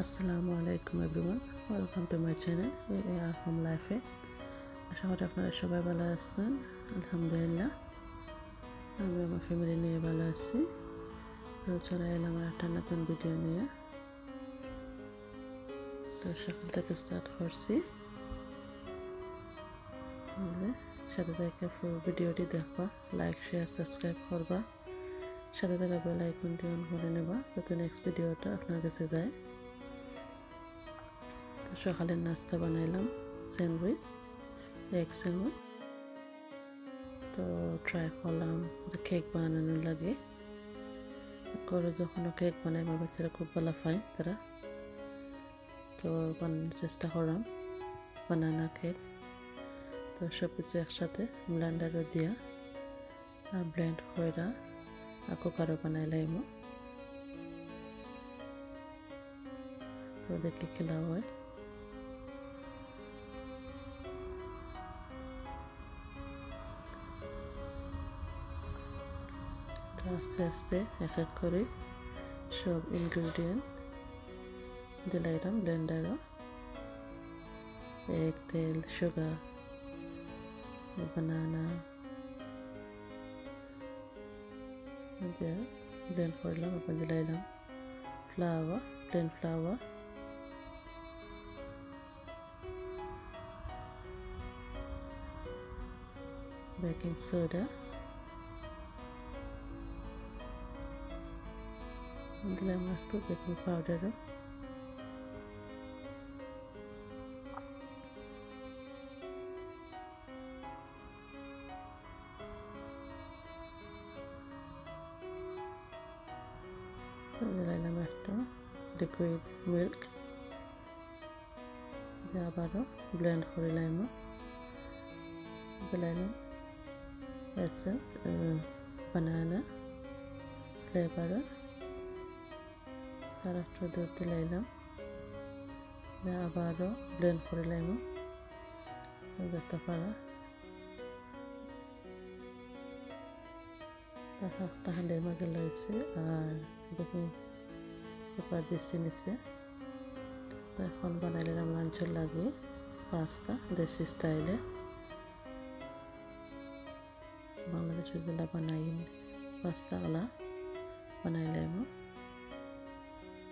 আসসালামু আলাইকুম everyone, welcome to my channel AAR home লাইফে। আশা করি আপনারা সবাই ভালো আছেন। আলহামদুলিল্লাহ, আমি আমার ফ্যামিলি নিয়ে ভালো আছি। তো চলে এলাম আর একটা নতুন ভিডিও নিয়ে। তো সকাল থেকে স্টার্ট করছি, সাথে থেকে ফুল ভিডিওটি দেখবা, লাইক শেয়ার সাবস্ক্রাইব করবা, সাথে থেকে বেল আইকনটি অন করে নেবা যাতে নেক্সট ভিডিওটা আপনার কাছে যায়। তো সকালের নাস্তা বানাইলাম স্যান্ডউইচ, এগ স্যান্ডউইচ। তো ট্রাই করলাম যে কেক বানানোর লাগে। করে যখনও কেক বানাই আমার বাচ্চারা খুব ভালো পায় তারা, তো বানানোর চেষ্টা করলাম বানানা কেক। তো সব কিছু একসাথে ব্লেন্ডারও দিয়া আর ব্লেন্ড করে আর কুকারও বানাইলাম। তো দেখি খেলা হয়। তো আস্তে আস্তে এক এক করে সব ইনগ্রিডিয়েন্ট দিলাইলাম ব্লেন্ডারও, এগ, তেল, সুগার, বানানা দিয়ে ব্লেন্ড করলাম। আবার দিলাইলাম flour, plain flour, baking soda, দিলাম একটু বেকিং পাউডারও। দিলাম একটু লিকুইড মিল্ক দিয়ে আবারও ব্লেন্ড করে লাইম। দিলাম এসেন্স বানানা ফ্লেভার, তার একটু দুধ দিলাম, আবারও ব্লেন্ড করে লাইম। দেখতে পারা একটা হাঁড়ির মাঝে লইছে আর বেকিং পেপার দিচ্ছি নিচে। তো এখন বানাইলাম লাঞ্চের লাগে পাস্তা দেশি স্টাইলে, বাংলাদেশের যেটা বানাই পাস্তাগুলা বানাইলাম।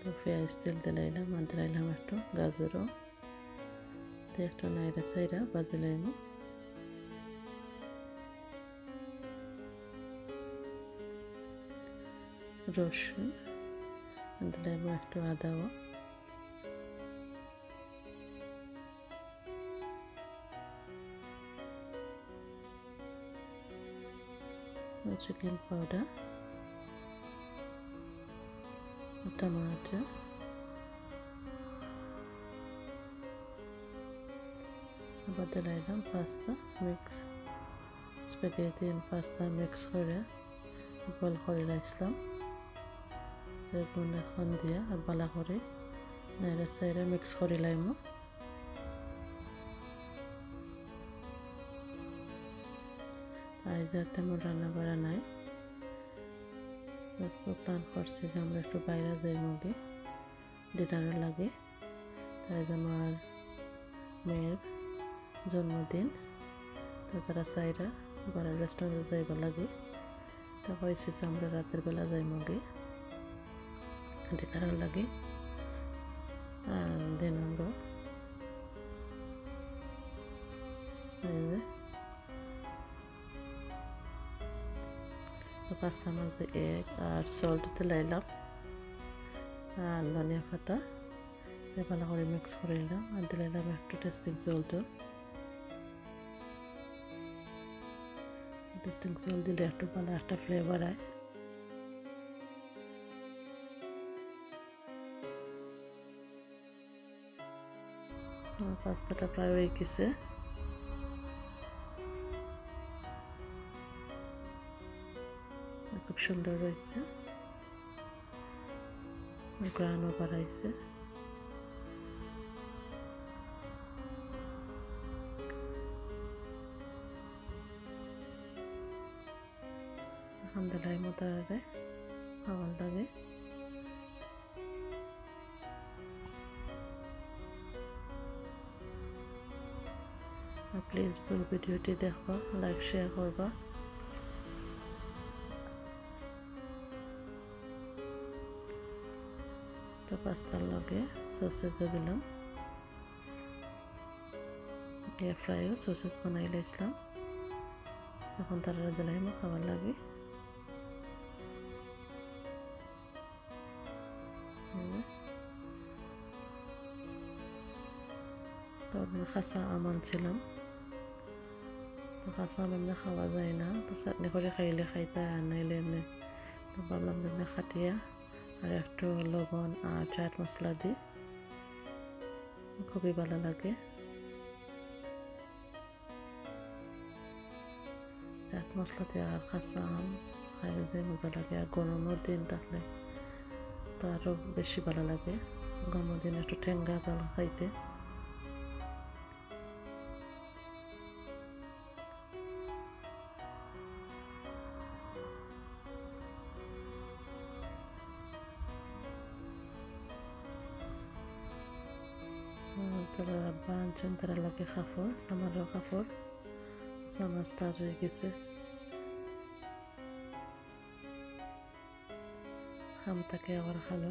তো পেঁয়াজ তেল দিলাইলাম আর দিলাইলাম একটু গাজরও দিয়ে একটু নাইরা চাইরা বাজিলাম। রসুন দিলাম একটু আদাও, চিকেন পাউডার, টমাটো, আবার দিলাম pasta mix, spaghetti and pasta mix করে বল করে রাখলাম। এগুলো এখন দিয়া আর বালা করে নাইরা সাইরা মিক্স করে লাইম। আজ আর তেমন রান্না করা নাই, আজকে প্ল্যান করছি যে আমরা একটু বাইরে যাই মুগে ডিনারের লাগে। তাই আমার মেয়ের জন্মদিন, তো তারা চাইরা বাড়ার রেস্টুরেন্টে যাইবা লাগে। তা হয়েছে আমরা রাতের বেলা যাই মুগে ডিনারের লাগে। আর দিন আমরা পাস্তার মাঝে এগ আর সল্ট দিলাইলাম আর ধনিয়া পাতা দিয়ে ভালো করে মিক্স করে নিলাম আর দিলাইলাম একটু টেস্টিং সল্টও। টেস্টিং সল্ট দিলে একটু ভালো একটা ফ্লেভার হয়। আমার পাস্তাটা প্রায় হয়ে গেছে। খুব সুন্দর রয়েছে, গ্রানও বাড়াইছে। এখন দিলাই মতারে খাওয়ার লাগে। প্লিজ ফুল ভিডিওটি দেখবা, লাইক শেয়ার করবা। তো পাস্তার লগে সসেজও দিলাম, এয়ার ফ্রাইও সসেজ বানাই লাইছিলাম। এখন তারা দিলাম খাবার লাগে। তো খাসা আম আনছিলাম, তো খাসা আম এমনি খাওয়া যায় না, তো চাটনি করে খাইলে খাইতে আর নাইলে এমনি। তো ভাবলাম এমনি খাটিয়া আর একটু লবণ আর চাট মশলা দিই, খুবই ভালো লাগে। চাট মশলা দিয়ে আর খাসা আম খাইলে যে মজা লাগে, আর গরমের দিন থাকলে তো আরও বেশি ভালো লাগে। গরমের দিন একটু ঠেঙ্গা জ্বালা খাইতে। তারা আব্বা আনছেন, তারা লাগে কাপড়, সামারের কাপড়, সামার স্টার্ট হয়ে গেছে। খাম তাকে আবার ভালো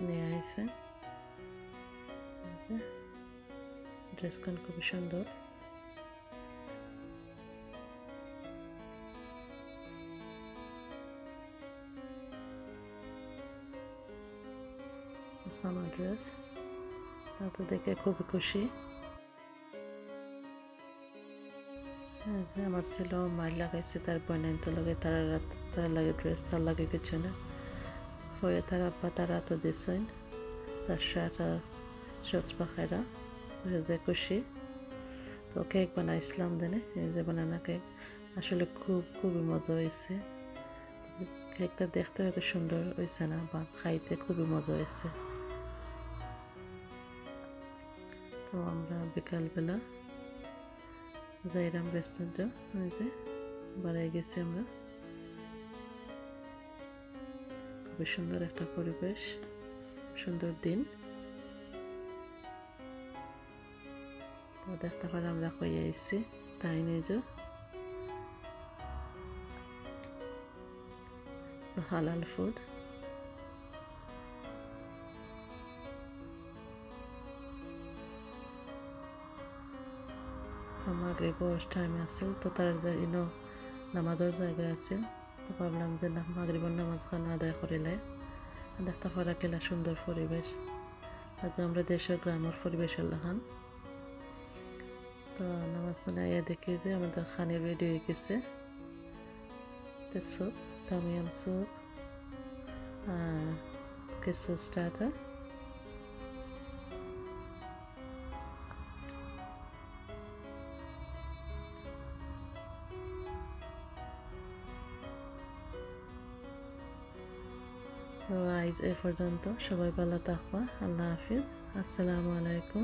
নিয়ে আইসে। ড্রেসখান খুবই সুন্দর। সামার ড্রেস, তা তো দেখে খুবই খুশি। আমার ছিল মাইল লাগাইছে, তার বইনাইন তো লাগে, তারা লাগে ড্রেস, তার লাগে কিছু না। পরে তার আব্বা তারা তো দিছেন তার শার্ট শর্টস পাখাইরা, তো যে খুশি। তো কেক বানাইছিলাম দেনে, এই যে বানানা কেক, আসলে খুবই মজা হয়েছে। কেকটা দেখতে এত সুন্দর হয়েছে না, বা খাইতে খুবই মজা হয়েছে। তো আমরা বিকালবেলা যাইরাম রেস্টুরেন্টে, ওই যে বাড়াই গেছি আমরা। খুবই সুন্দর একটা পরিবেশ, সুন্দর দিন। তো দেখতে পারে আমরা কই আইছি, তাই নিয়ে যে হালাল ফুড। তো মাগরিবর টাইম আছিল, তো তার ইনো নামাজের জায়গা আছিল। তো ভাবলাম যে না, মাগরিবর নামাজ খান আদায় করিলে। দেখতে পারা কেলা সুন্দর পরিবেশ, আগে আমরা দেশের গ্রামের পরিবেশের লাগান। তো নামাজ খানা আইয়া দেখি যে আমাদের খানি রেডি হয়ে গেছে। স্যুপ, টমিয়াম স্যুপ আর কিছু স্টার্টার। তো আজ এ পর্যন্ত, সবাই ভালো থাকবা। আল্লাহ হাফিজ, আসসালামু আলাইকুম।